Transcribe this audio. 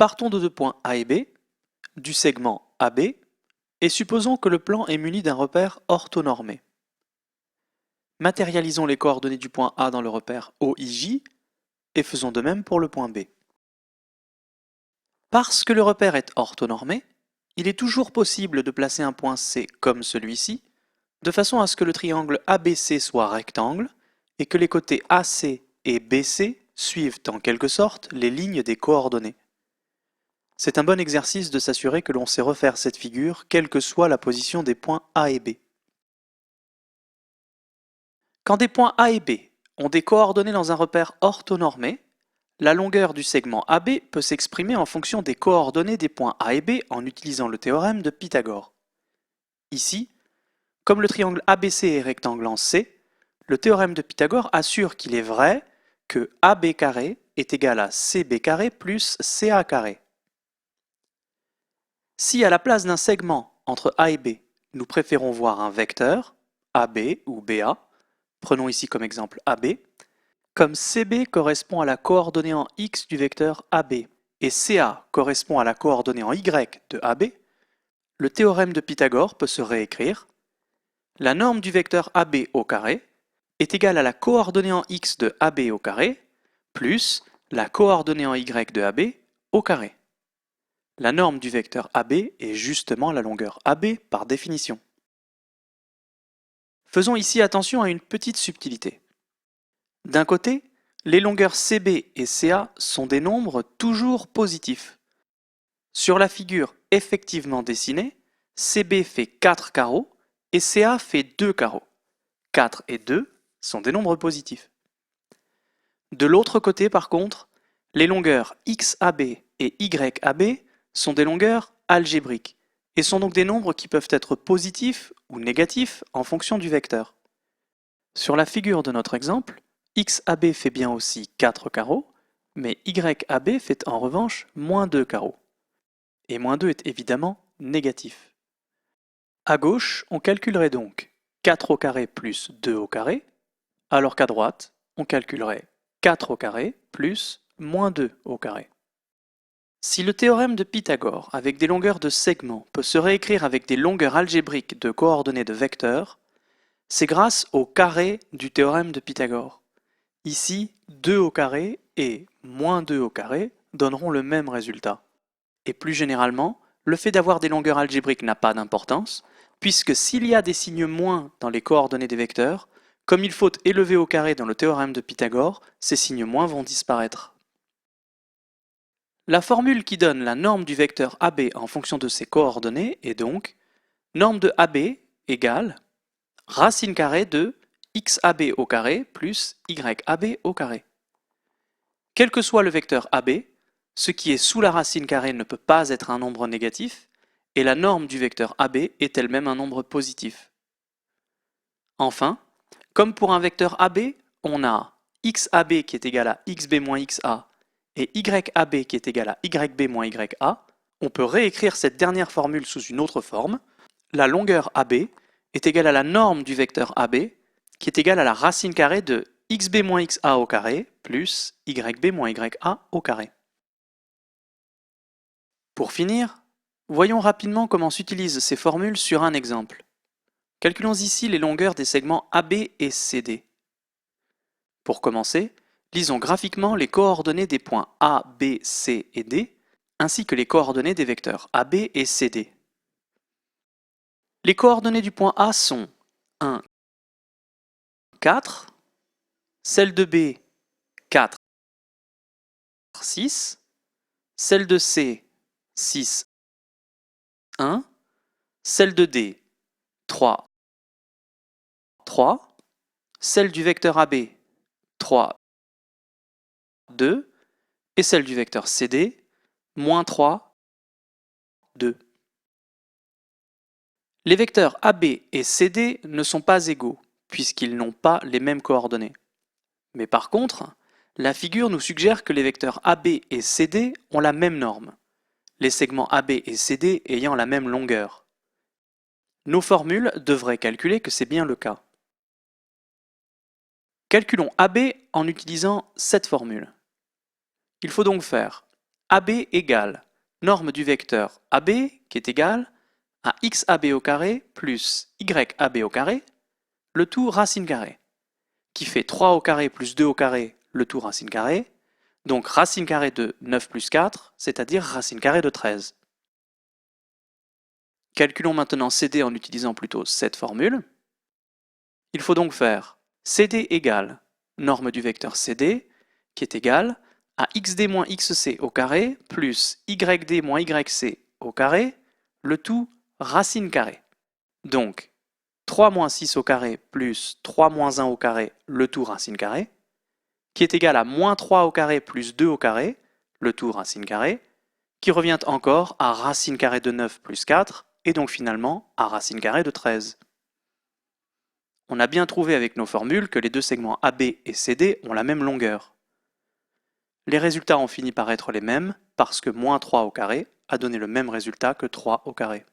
Partons de deux points A et B, du segment AB, et supposons que le plan est muni d'un repère orthonormé. Matérialisons les coordonnées du point A dans le repère OIJ, et faisons de même pour le point B. Parce que le repère est orthonormé, il est toujours possible de placer un point C comme celui-ci, de façon à ce que le triangle ABC soit rectangle, et que les côtés AC et BC suivent en quelque sorte les lignes des coordonnées. C'est un bon exercice de s'assurer que l'on sait refaire cette figure, quelle que soit la position des points A et B. Quand des points A et B ont des coordonnées dans un repère orthonormé, la longueur du segment AB peut s'exprimer en fonction des coordonnées des points A et B en utilisant le théorème de Pythagore. Ici, comme le triangle ABC est rectangle en C, le théorème de Pythagore assure qu'il est vrai que AB est égal à CB plus CA. Si à la place d'un segment entre A et B, nous préférons voir un vecteur, AB ou BA, prenons ici comme exemple AB, comme CB correspond à la coordonnée en X du vecteur AB et CA correspond à la coordonnée en Y de AB, le théorème de Pythagore peut se réécrire. La norme du vecteur AB au carré est égale à la coordonnée en X de AB au carré plus la coordonnée en Y de AB au carré. La norme du vecteur AB est justement la longueur AB par définition. Faisons ici attention à une petite subtilité. D'un côté, les longueurs CB et CA sont des nombres toujours positifs. Sur la figure effectivement dessinée, CB fait 4 carreaux et CA fait 2 carreaux. 4 et 2 sont des nombres positifs. De l'autre côté, par contre, les longueurs XAB et YAB sont des longueurs algébriques et sont donc des nombres qui peuvent être positifs ou négatifs en fonction du vecteur. Sur la figure de notre exemple, XAB fait bien aussi 4 carreaux, mais YAB fait en revanche moins 2 carreaux. Et moins 2 est évidemment négatif. À gauche, on calculerait donc 4 au carré plus 2 au carré, alors qu'à droite, on calculerait 4 au carré plus moins 2 au carré. Si le théorème de Pythagore avec des longueurs de segments peut se réécrire avec des longueurs algébriques de coordonnées de vecteurs, c'est grâce au carré du théorème de Pythagore. Ici, 2 au carré et moins 2 au carré donneront le même résultat. Et plus généralement, le fait d'avoir des longueurs algébriques n'a pas d'importance, puisque s'il y a des signes moins dans les coordonnées des vecteurs, comme il faut élever au carré dans le théorème de Pythagore, ces signes moins vont disparaître. La formule qui donne la norme du vecteur AB en fonction de ses coordonnées est donc norme de AB égale racine carrée de XAB au carré plus YAB au carré. Quel que soit le vecteur AB, ce qui est sous la racine carrée ne peut pas être un nombre négatif, et la norme du vecteur AB est elle-même un nombre positif. Enfin, comme pour un vecteur AB, on a XAB qui est égal à XB moins XA et YAB qui est égal à YB moins YA, on peut réécrire cette dernière formule sous une autre forme. La longueur AB est égale à la norme du vecteur AB qui est égale à la racine carrée de XB moins XA au carré plus YB moins YA au carré. Pour finir, voyons rapidement comment s'utilisent ces formules sur un exemple. Calculons ici les longueurs des segments AB et CD. Pour commencer, lisons graphiquement les coordonnées des points A, B, C et D, ainsi que les coordonnées des vecteurs AB et CD. Les coordonnées du point A sont 1, 4, celle de B, 4, 6, celle de C, 6, 1, celle de D, 3, 3, celle du vecteur AB, 3, 2, et celle du vecteur CD, moins 3, 2. Les vecteurs AB et CD ne sont pas égaux, puisqu'ils n'ont pas les mêmes coordonnées. Mais par contre, la figure nous suggère que les vecteurs AB et CD ont la même norme, les segments AB et CD ayant la même longueur. Nos formules devraient calculer que c'est bien le cas. Calculons AB en utilisant cette formule. Il faut donc faire AB égale norme du vecteur AB qui est égal à xab au carré plus yab au carré, le tout racine carrée, qui fait 3 au carré plus 2 au carré, le tout racine carrée, donc racine carrée de 9 plus 4, c'est-à-dire racine carrée de 13. Calculons maintenant CD en utilisant plutôt cette formule. Il faut donc faire CD égale norme du vecteur CD, qui est égal à xd moins xc au carré plus yd moins yc au carré, le tout racine carrée. Donc 3 moins 6 au carré plus 3 moins 1 au carré, le tout racine carrée, qui est égal à moins 3 au carré plus 2 au carré, le tout racine carrée, qui revient encore à racine carrée de 9 plus 4, et donc finalement à racine carrée de 13. On a bien trouvé avec nos formules que les deux segments AB et CD ont la même longueur. Les résultats ont fini par être les mêmes parce que moins 3 au carré a donné le même résultat que 3 au carré.